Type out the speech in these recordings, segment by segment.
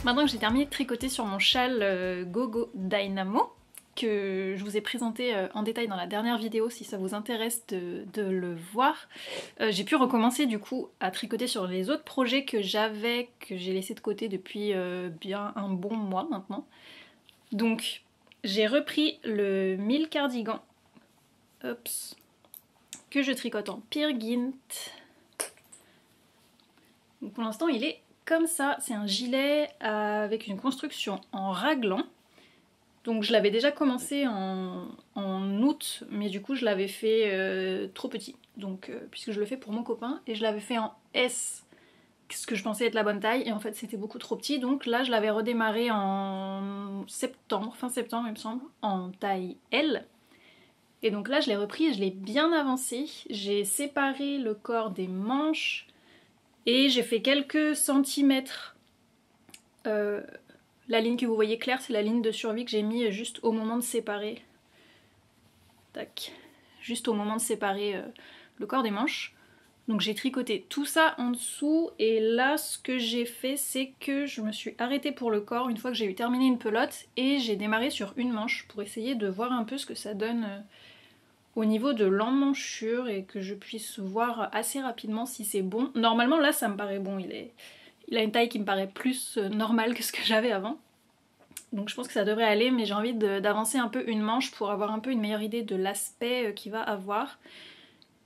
Maintenant que j'ai terminé de tricoter sur mon châle Gogo Dynamo, que je vous ai présenté en détail dans la dernière vidéo si ça vous intéresse de le voir, j'ai pu recommencer du coup à tricoter sur les autres projets que j'avais, que j'ai laissé de côté depuis bien un bon mois maintenant. Donc j'ai repris le 1000 cardigan, que je tricote en Peer Gynt. Donc pour l'instant il est comme ça, c'est un gilet avec une construction en raglan. Donc je l'avais déjà commencé en août, mais du coup je l'avais fait trop petit. Donc puisque je le fais pour mon copain, et je l'avais fait en S, ce que je pensais être la bonne taille, et en fait c'était beaucoup trop petit. Donc là je l'avais redémarré en septembre, fin septembre il me semble, en taille L. Et donc là je l'ai repris et je l'ai bien avancé. J'ai séparé le corps des manches et j'ai fait quelques centimètres. La ligne que vous voyez claire, c'est la ligne de survie que j'ai mis juste au moment de séparer. Tac. Juste au moment de séparer le corps des manches. Donc j'ai tricoté tout ça en dessous, et là ce que j'ai fait c'est que je me suis arrêtée pour le corps une fois que j'ai eu terminé une pelote, et j'ai démarré sur une manche pour essayer de voir un peu ce que ça donne au niveau de l'emmanchure, et que je puisse voir assez rapidement si c'est bon. Normalement là ça me paraît bon, il a une taille qui me paraît plus normale que ce que j'avais avant. Donc je pense que ça devrait aller, mais j'ai envie d'avancer un peu une manche pour avoir un peu une meilleure idée de l'aspect qu'il va avoir.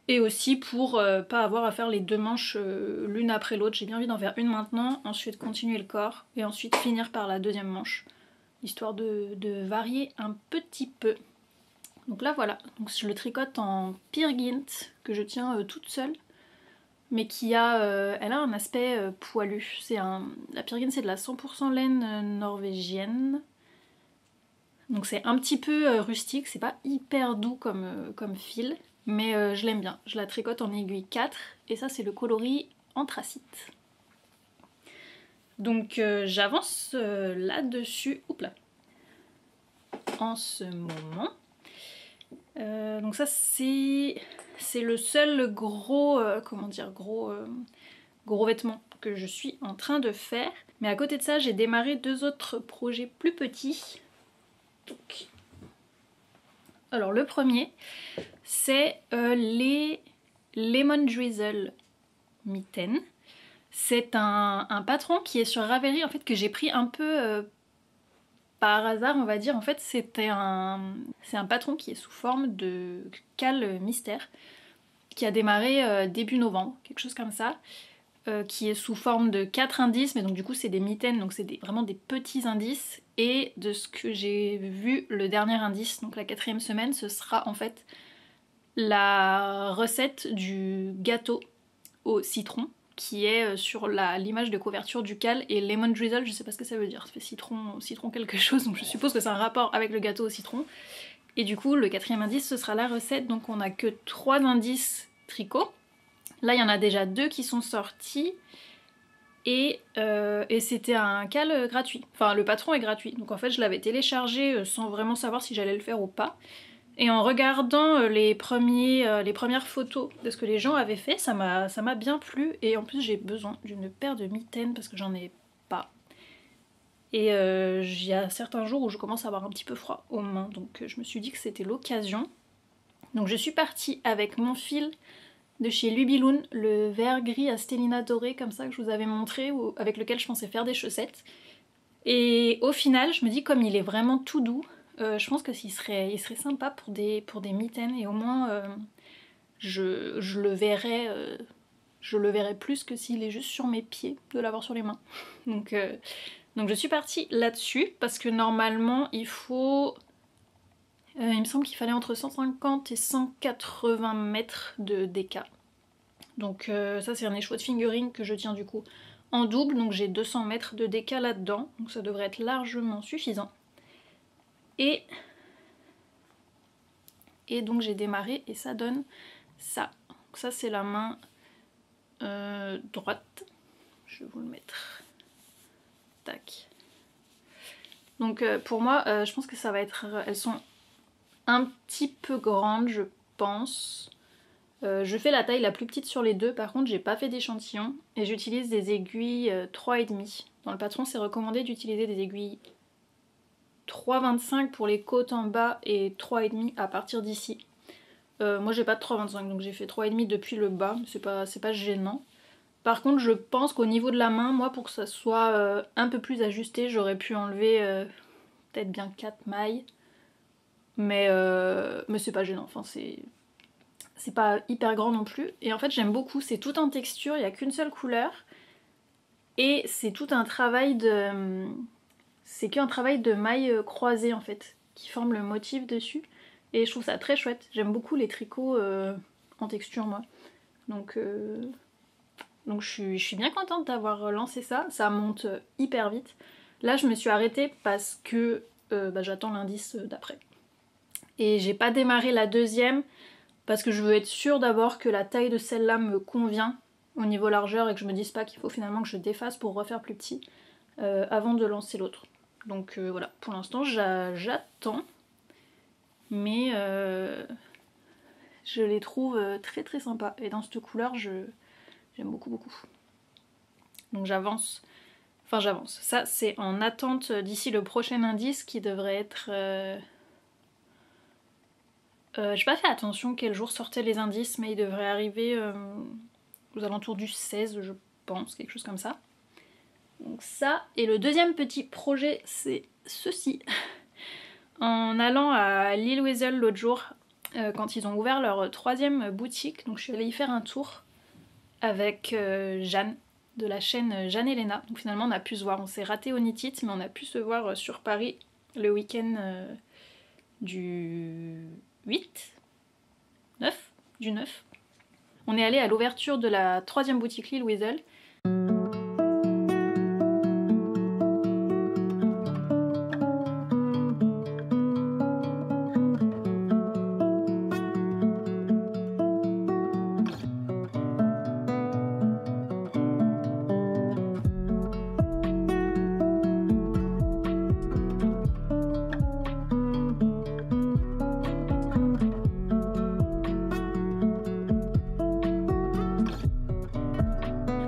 Et aussi pour pas avoir à faire les deux manches l'une après l'autre. J'ai bien envie d'en faire une maintenant, ensuite continuer le corps, et ensuite finir par la deuxième manche. Histoire de varier un petit peu. Donc là voilà, donc je le tricote en Peer Gynt, que je tiens toute seule, mais qui a, elle a un aspect poilu. La Peer Gynt c'est de la 100% laine norvégienne. Donc c'est un petit peu rustique, c'est pas hyper doux comme fil, mais je l'aime bien. Je la tricote en aiguille 4, et ça c'est le coloris anthracite. Donc j'avance là-dessus, oups là, en ce moment. Donc ça c'est le seul gros, gros vêtement que je suis en train de faire. Mais à côté de ça j'ai démarré deux autres projets plus petits. Donc, alors le premier c'est les Lemon Drizzle mitaines. C'est un patron qui est sur Ravelry en fait, que j'ai pris un peu par hasard on va dire. En fait c'est un patron qui est sous forme de cale mystère, qui a démarré début novembre, quelque chose comme ça. Qui est sous forme de 4 indices, mais donc du coup c'est des mitaines, donc c'est vraiment des petits indices. Et de ce que j'ai vu, le dernier indice, donc la 4e semaine, ce sera en fait la recette du gâteau au citron, qui est sur l'image de couverture du cal. Et lemon drizzle, je sais pas ce que ça veut dire, ça fait citron quelque chose, donc je suppose que c'est un rapport avec le gâteau au citron. Et du coup le 4e indice ce sera la recette, donc on a que 3 indices tricot. Là il y en a déjà 2 qui sont sortis, et c'était un cal gratuit. Enfin le patron est gratuit, donc en fait je l'avais téléchargé sans vraiment savoir si j'allais le faire ou pas. Et en regardant les premières photos de ce que les gens avaient fait, ça m'a bien plu. Et en plus j'ai besoin d'une paire de mitaines parce que j'en ai pas. Et il y a certains jours où je commence à avoir un petit peu froid aux mains, donc je me suis dit que c'était l'occasion. Donc je suis partie avec mon fil de chez Lubiloon, le vert gris à stélina doré comme ça que je vous avais montré, avec lequel je pensais faire des chaussettes. Et au final je me dis, comme il est vraiment tout doux, je pense que il serait sympa pour des mitaines, et au moins je le verrais plus que s'il est juste sur mes pieds, de l'avoir sur les mains. Donc je suis partie là-dessus, parce que normalement il faut... il me semble qu'il fallait entre 150 et 180 mètres de DK. Donc ça c'est un écheveau de fingering que je tiens du coup en double, donc j'ai 200 mètres de DK là-dedans, donc ça devrait être largement suffisant. Et donc j'ai démarré et ça donne ça. Donc ça c'est la main droite. Je vais vous le mettre. Tac. Donc pour moi, je pense que ça va être... Elles sont un petit peu grandes, je pense. Je fais la taille la plus petite sur les deux, par contre j'ai pas fait d'échantillon et j'utilise des aiguilles 3,5. Dans le patron c'est recommandé d'utiliser des aiguilles 3,25 pour les côtes en bas et 3,5 à partir d'ici. Moi j'ai pas de 3,25 donc j'ai fait 3,5 depuis le bas, c'est pas gênant. Par contre je pense qu'au niveau de la main, moi pour que ça soit un peu plus ajusté, j'aurais pu enlever peut-être bien 4 mailles. Mais c'est pas gênant, enfin c'est pas hyper grand non plus. Et en fait j'aime beaucoup, c'est tout en texture, il n'y a qu'une seule couleur. Et c'est tout un travail de... C'est qu'un travail de mailles croisées en fait, qui forment le motif dessus. Et je trouve ça très chouette. J'aime beaucoup les tricots en texture moi. Donc je suis bien contente d'avoir lancé ça. Ça monte hyper vite. Là je me suis arrêtée parce que j'attends l'indice d'après. Et j'ai pas démarré la deuxième parce que je veux être sûre d'abord que la taille de celle-là me convient au niveau largeur et que je me dise pas qu'il faut finalement que je défasse pour refaire plus petit avant de lancer l'autre. Donc voilà, pour l'instant j'attends, mais je les trouve très très sympas et dans cette couleur j'aime beaucoup. Donc j'avance, ça c'est en attente d'ici le prochain indice qui devrait être... j'ai pas fait attention quel jour sortaient les indices, mais il devrait arriver aux alentours du 16 je pense, quelque chose comme ça. Donc ça, et le deuxième petit projet c'est ceci. En allant à Lille Weasel l'autre jour, quand ils ont ouvert leur 3e boutique, donc je suis allée y faire un tour avec Jeanne, de la chaîne Jeanne et Léna. Donc finalement on a pu se voir, on s'est raté au Nitit, mais on a pu se voir sur Paris le week-end du 8 9 du 9. On est allé à l'ouverture de la 3e boutique Lille Weasel.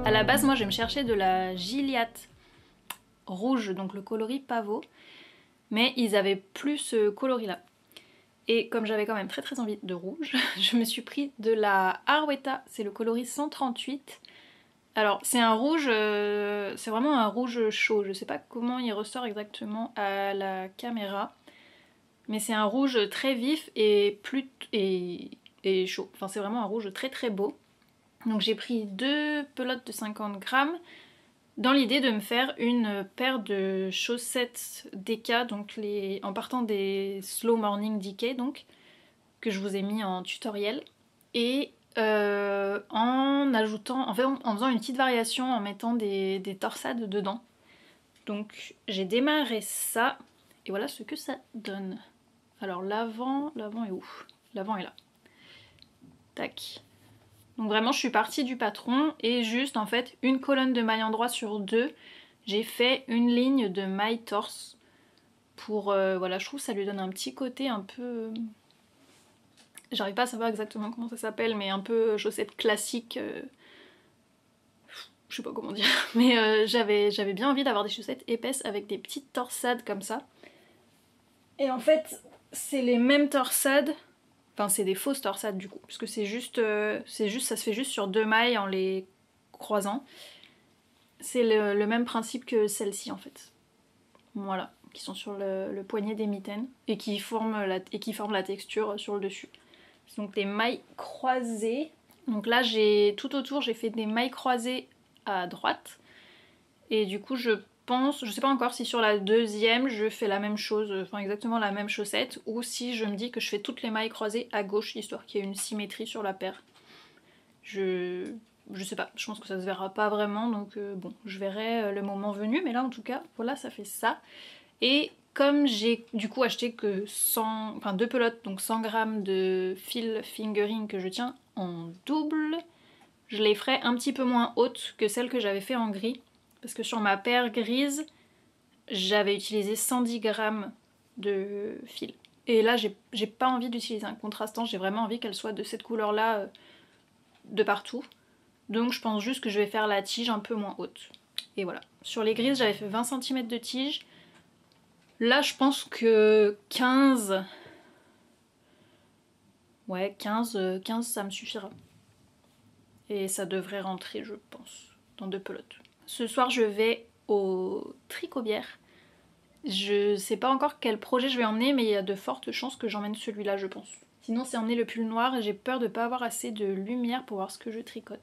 À la base, moi je vais me chercher de la Gilliatt rouge, donc le coloris pavot, mais ils avaient plus ce coloris là. Et comme j'avais quand même très très envie de rouge, je me suis pris de la Arwetta, c'est le coloris 138. Alors c'est un rouge, c'est vraiment un rouge chaud, je sais pas comment il ressort exactement à la caméra, mais c'est un rouge très vif et chaud, enfin c'est vraiment un rouge très très beau. Donc j'ai pris 2 pelotes de 50 grammes dans l'idée de me faire une paire de chaussettes DK, donc en partant des Slow Morning DK, donc, que je vous ai mis en tutoriel, et en ajoutant, en faisant une petite variation en mettant des torsades dedans. Donc j'ai démarré ça, et voilà ce que ça donne. Alors l'avant est où? L'avant est là. Tac. Donc vraiment je suis partie du patron et juste en fait une colonne de mailles endroit sur 2, j'ai fait une ligne de mailles torse pour, voilà, je trouve que ça lui donne un petit côté un peu... J'arrive pas à savoir exactement comment ça s'appelle, mais un peu chaussette classique, je sais pas comment dire, mais j'avais bien envie d'avoir des chaussettes épaisses avec des petites torsades comme ça. Et en fait c'est les mêmes torsades. Enfin c'est des fausses torsades du coup, puisque ça se fait juste sur 2 mailles en les croisant. C'est le même principe que celle-ci en fait. Voilà, qui sont sur le poignet des mitaines et qui forment la texture sur le dessus. Donc des mailles croisées. Donc là tout autour j'ai fait des mailles croisées à droite. Et du coup je sais pas encore si sur la deuxième je fais la même chose, enfin exactement la même chaussette, ou si je me dis que je fais toutes les mailles croisées à gauche, histoire qu'il y ait une symétrie sur la paire. Je sais pas, je pense que ça se verra pas vraiment, donc bon, je verrai le moment venu, mais là en tout cas, voilà, ça fait ça. Et comme j'ai du coup acheté que 2 pelotes, donc 100 grammes de fil fingering que je tiens en double, je les ferai un petit peu moins hautes que celles que j'avais fait en gris. Parce que sur ma paire grise, j'avais utilisé 110 grammes de fil. Et là, j'ai pas envie d'utiliser un contrastant, j'ai vraiment envie qu'elle soit de cette couleur-là, de partout. Donc je pense juste que je vais faire la tige un peu moins haute. Et voilà. Sur les grises, j'avais fait 20 cm de tige. Là, je pense que 15... Ouais, 15 ça me suffira. Et ça devrait rentrer, je pense, dans 2 pelotes. Ce soir, je vais au Tricobière. Je sais pas encore quel projet je vais emmener, mais il y a de fortes chances que j'emmène celui-là, je pense. Sinon, c'est emmener le pull noir et j'ai peur de pas avoir assez de lumière pour voir ce que je tricote.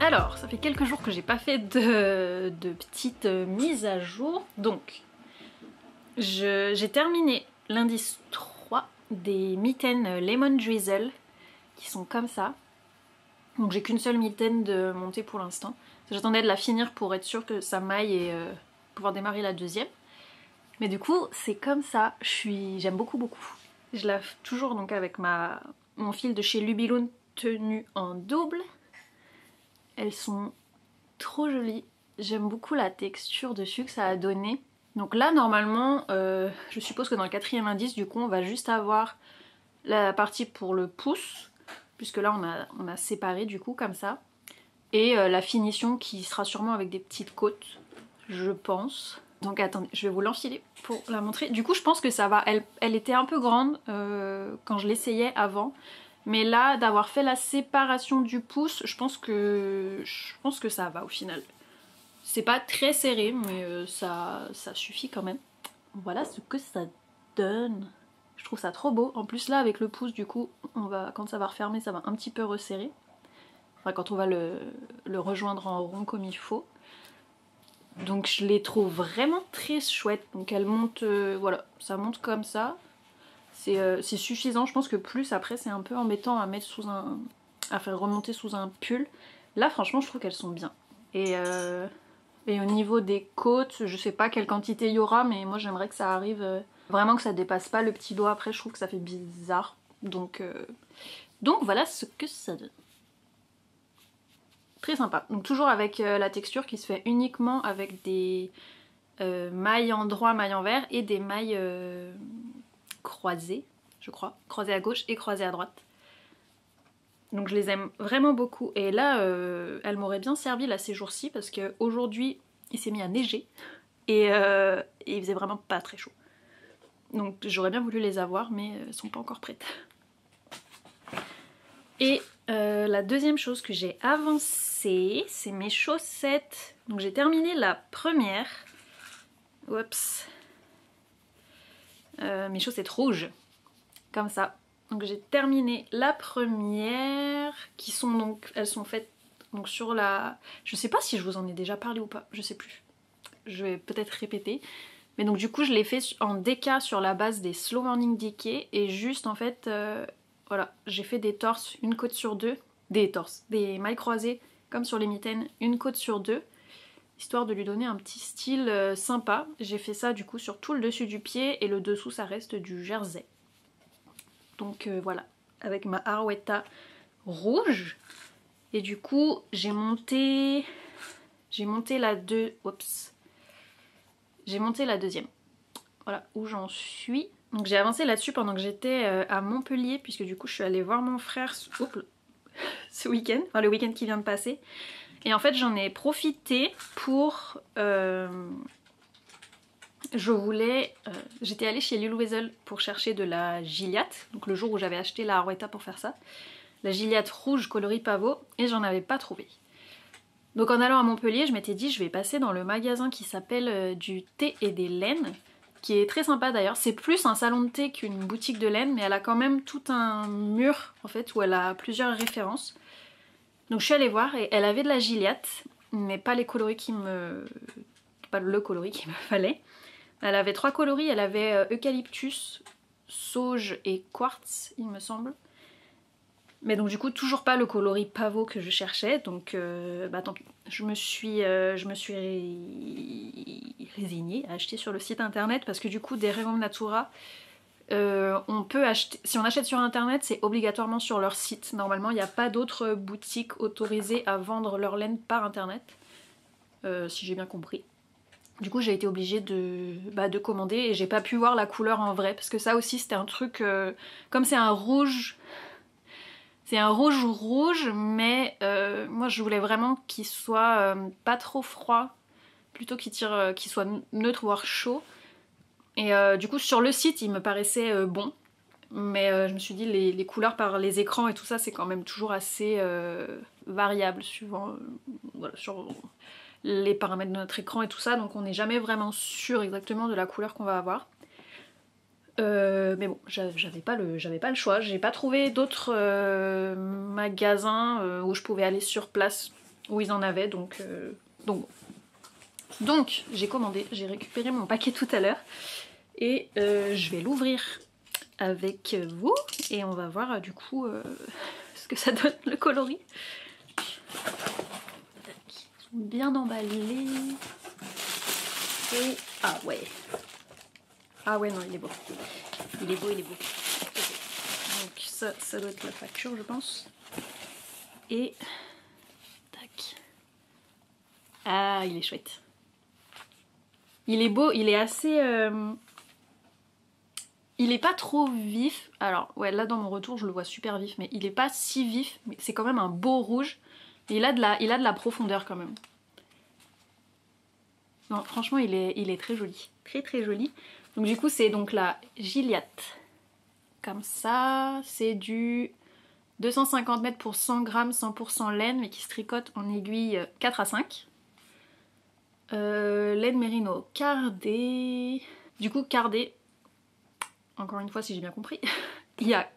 Alors, ça fait quelques jours que j'ai pas fait de petites mises à jour. Donc, j'ai terminé l'indice 3 des mitaines Lemon Drizzle qui sont comme ça. Donc j'ai qu'une seule mitaine de montée pour l'instant. J'attendais de la finir pour être sûre que ça m'aille et pouvoir démarrer la deuxième. Mais du coup, c'est comme ça. J'aime beaucoup. Je la fais toujours donc avec mon fil de chez Lubiloon tenu en double. Elles sont trop jolies. J'aime beaucoup la texture dessus que ça a donné. Donc là, normalement, je suppose que dans le 4e indice, du coup, on va juste avoir la partie pour le pouce, puisque là, on a séparé, du coup, comme ça. Et la finition qui sera sûrement avec des petites côtes, je pense. Donc attendez, je vais vous l'enfiler pour la montrer. Du coup, je pense que ça va. Elle était un peu grande quand je l'essayais avant. Mais là, d'avoir fait la séparation du pouce, je pense que ça va au final. C'est pas très serré, mais ça suffit quand même. Voilà ce que ça donne. Je trouve ça trop beau. En plus là, avec le pouce, du coup, quand ça va refermer, ça va un petit peu resserrer. Enfin, quand on va le rejoindre en rond comme il faut. Donc je les trouve vraiment très chouettes. Donc elles montent, voilà, ça monte comme ça. C'est suffisant, je pense que plus après c'est un peu embêtant à mettre à faire remonter sous un pull. Là franchement je trouve qu'elles sont bien. Et au niveau des côtes, je sais pas quelle quantité il y aura, mais moi j'aimerais que ça arrive vraiment que ça dépasse pas le petit doigt. Après je trouve que ça fait bizarre. Donc voilà ce que ça donne. Très sympa. Donc toujours avec la texture qui se fait uniquement avec des mailles en droit, mailles en vert et des mailles croisées, je crois, croisées à gauche et croisées à droite. Donc je les aime vraiment beaucoup. Et là, elles m'auraient bien servi là ces jours-ci parce qu'aujourd'hui il s'est mis à neiger et il faisait vraiment pas très chaud. Donc j'aurais bien voulu les avoir, mais elles sont pas encore prêtes. Et la deuxième chose que j'ai avancée, c'est mes chaussettes. Donc j'ai terminé la première. Oups. Mes chaussettes rouges. Comme ça. Donc j'ai terminé la première. Qui sont donc. Elles sont faites donc sur la. Je sais pas si je vous en ai déjà parlé ou pas. Je sais plus. Je vais peut-être répéter. Mais donc du coup je l'ai fait en déca sur la base des Slow Morning Decay. Et juste en fait. Voilà, j'ai fait des torses, une côte sur deux, des mailles croisées comme sur les mitaines, une côte sur deux, histoire de lui donner un petit style sympa. J'ai fait ça du coup sur tout le dessus du pied et le dessous ça reste du jersey. Donc voilà, avec ma Arouetta rouge. Et du coup j'ai monté la deuxième. Voilà où j'en suis. Donc j'ai avancé là-dessus pendant que j'étais à Montpellier, puisque du coup je suis allée voir mon frère ce week-end, enfin le week-end qui vient de passer. Et en fait j'en ai profité pour j'étais allée chez Lil Weasel pour chercher de la Gilliatt, donc le jour où j'avais acheté la Arwetta pour faire ça, la Gilliatt rouge coloris pavot, et j'en avais pas trouvé. Donc en allant à Montpellier, je m'étais dit je vais passer dans le magasin qui s'appelle du thé et des laines, qui est très sympa d'ailleurs. C'est plus un salon de thé qu'une boutique de laine, mais elle a quand même tout un mur en fait où elle a plusieurs références. Donc je suis allée voir et elle avait de la Gilliatt, mais pas les coloris pas le coloris qu'il me fallait. Elle avait 3 coloris, elle avait eucalyptus, sauge et quartz il me semble. Mais donc du coup toujours pas le coloris pavot que je cherchais, donc bah tant pis. Je me suis résignée à acheter sur le site internet parce que du coup des rayons Natura, on peut acheter, si on achète sur internet c'est obligatoirement sur leur site. Normalement il n'y a pas d'autres boutiques autorisées à vendre leur laine par internet, si j'ai bien compris. Du coup j'ai été obligée de commander et j'ai pas pu voir la couleur en vrai parce que ça aussi c'était un truc, comme c'est un rouge... C'est un rouge, mais moi je voulais vraiment qu'il soit pas trop froid, plutôt qu'il soit neutre voire chaud. Et du coup sur le site il me paraissait bon, mais je me suis dit les couleurs par les écrans et tout ça c'est quand même toujours assez variable suivant voilà, sur les paramètres de notre écran et tout ça, donc on n'est jamais vraiment sûr exactement de la couleur qu'on va avoir. Mais bon, j'avais pas le choix, j'ai pas trouvé d'autres magasins où je pouvais aller sur place où ils en avaient, donc j'ai commandé, j'ai récupéré mon paquet tout à l'heure et je vais l'ouvrir avec vous et on va voir du coup ce que ça donne le coloris. Ils sont bien emballés et ah ouais. Ah ouais, non, il est beau. Il est beau, il est beau. Okay. Donc ça doit être la facture, je pense. Et... tac. Ah, il est chouette. Il est beau, il est assez... Il est pas trop vif. Alors, ouais, là dans mon retour, je le vois super vif, mais il est pas si vif. Mais c'est quand même un beau rouge. Et il a de la profondeur quand même. Non, franchement, il est très joli. Très très joli. Donc du coup c'est donc la Gilliatt, comme ça, c'est du 250 mètres pour 100 grammes 100% laine mais qui se tricote en aiguille 4 à 5. Laine mérino cardée, du coup cardée, encore une fois si j'ai bien compris, il y a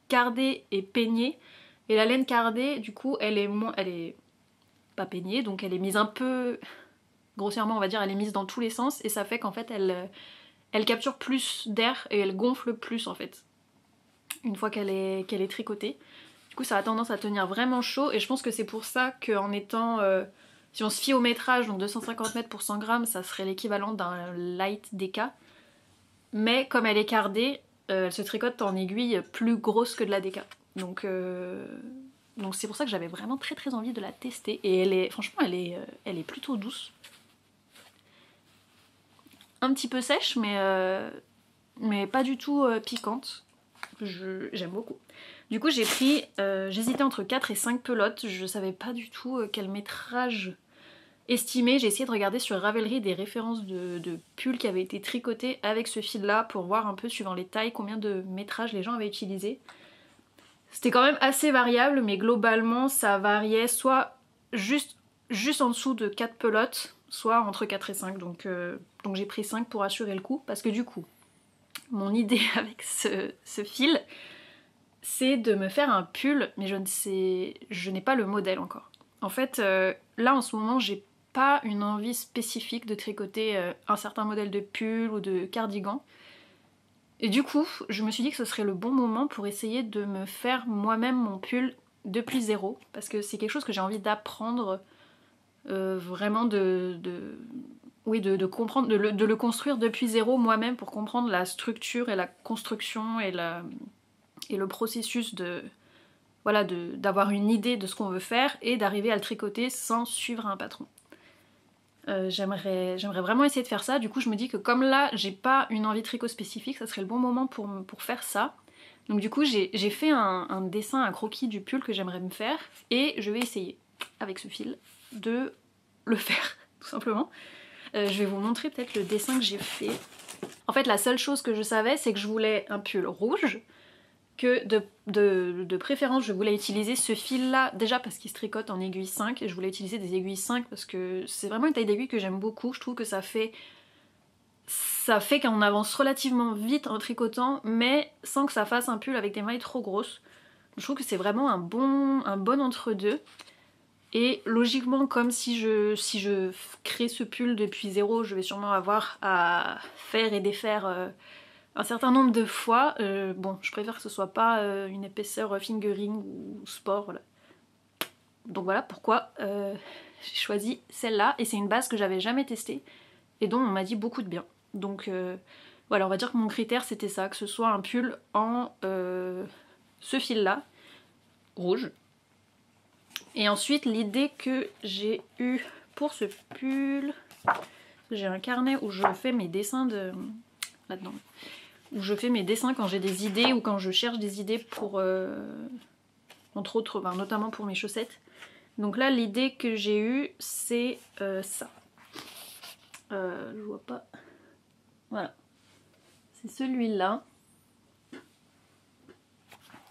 cardée et peignée et la laine cardée du coup elle est pas peignée donc elle est mise un peu, grossièrement on va dire elle est mise dans tous les sens et ça fait qu'en fait elle capture plus d'air et elle gonfle plus en fait, une fois qu'elle est tricotée. Du coup ça a tendance à tenir vraiment chaud et je pense que c'est pour ça qu'en étant... si on se fie au métrage, donc 250 mètres pour 100 grammes, ça serait l'équivalent d'un light DK. Mais comme elle est cardée, elle se tricote en aiguille plus grosse que de la DK. Donc c'est pour ça que j'avais vraiment très très envie de la tester. Et franchement elle est plutôt douce. Un petit peu sèche mais pas du tout piquante. J'aime beaucoup. Du coup j'hésitais entre 4 et 5 pelotes, je savais pas du tout quel métrage estimer. J'ai essayé de regarder sur Ravelry des références de pulls qui avaient été tricotés avec ce fil là pour voir un peu suivant les tailles combien de métrages les gens avaient utilisé. C'était quand même assez variable mais globalement ça variait soit juste en dessous de 4 pelotes, soit entre 4 et 5, donc j'ai pris 5 pour assurer le coup, parce que du coup, mon idée avec ce fil, c'est de me faire un pull, mais je n'ai pas le modèle encore. En fait, là en ce moment, j'ai pas une envie spécifique de tricoter un certain modèle de pull ou de cardigan. Et du coup, je me suis dit que ce serait le bon moment pour essayer de me faire moi-même mon pull depuis zéro, parce que c'est quelque chose que j'ai envie d'apprendre, vraiment de comprendre, de le construire depuis zéro moi-même pour comprendre la structure et la construction et le processus d'avoir une idée de ce qu'on veut faire et d'arriver à le tricoter sans suivre un patron. J'aimerais vraiment essayer de faire ça. Du coup je me dis que comme là j'ai pas une envie tricot spécifique, ça serait le bon moment pour faire ça. Donc du coup j'ai fait un dessin, un croquis du pull que j'aimerais me faire et je vais essayer avec ce fil de le faire tout simplement. Je vais vous montrer peut-être le dessin que j'ai fait. En fait la seule chose que je savais c'est que je voulais un pull rouge, que de préférence je voulais utiliser ce fil là, déjà parce qu'il se tricote en aiguille 5 et je voulais utiliser des aiguilles 5 parce que c'est vraiment une taille d'aiguille que j'aime beaucoup. Je trouve que ça fait qu'on avance relativement vite en tricotant mais sans que ça fasse un pull avec des mailles trop grosses. Je trouve que c'est vraiment un bon entre-deux. Et logiquement, comme si je crée ce pull depuis zéro, je vais sûrement avoir à faire et défaire un certain nombre de fois. Bon, je préfère que ce soit pas une épaisseur fingering ou sport, voilà. Donc voilà pourquoi j'ai choisi celle-là. Et c'est une base que j'avais jamais testée et dont on m'a dit beaucoup de bien. Donc voilà, on va dire que mon critère c'était ça, que ce soit un pull en ce fil-là, rouge. Et ensuite l'idée que j'ai eue pour ce pull, j'ai un carnet où je fais mes dessins là-dedans, où je fais mes dessins quand j'ai des idées ou quand je cherche des idées pour entre autres, notamment pour mes chaussettes. Donc là l'idée que j'ai eue c'est ça. Je vois pas. Voilà. C'est celui-là.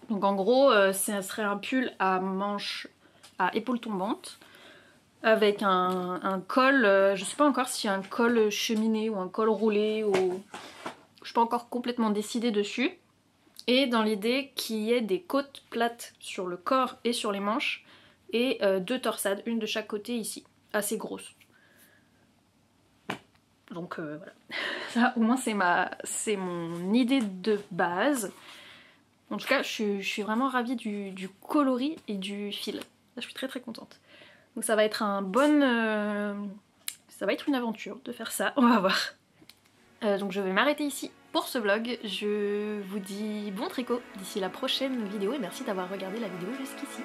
Donc en gros ça serait un pull à manches à épaules tombantes avec un col, je sais pas encore s'il y a un col cheminé ou un col roulé, ou je suis pas encore complètement décidée dessus. Et dans l'idée qu'il y ait des côtes plates sur le corps et sur les manches et 2 torsades, une de chaque côté ici, assez grosses. Donc voilà, ça au moins c'est mon idée de base. En tout cas je suis vraiment ravie du coloris et du fil. Là, je suis très contente. Donc ça va être ça va être une aventure de faire ça, on va voir. Donc je vais m'arrêter ici pour ce vlog. Je vous dis bon tricot d'ici la prochaine vidéo et merci d'avoir regardé la vidéo jusqu'ici.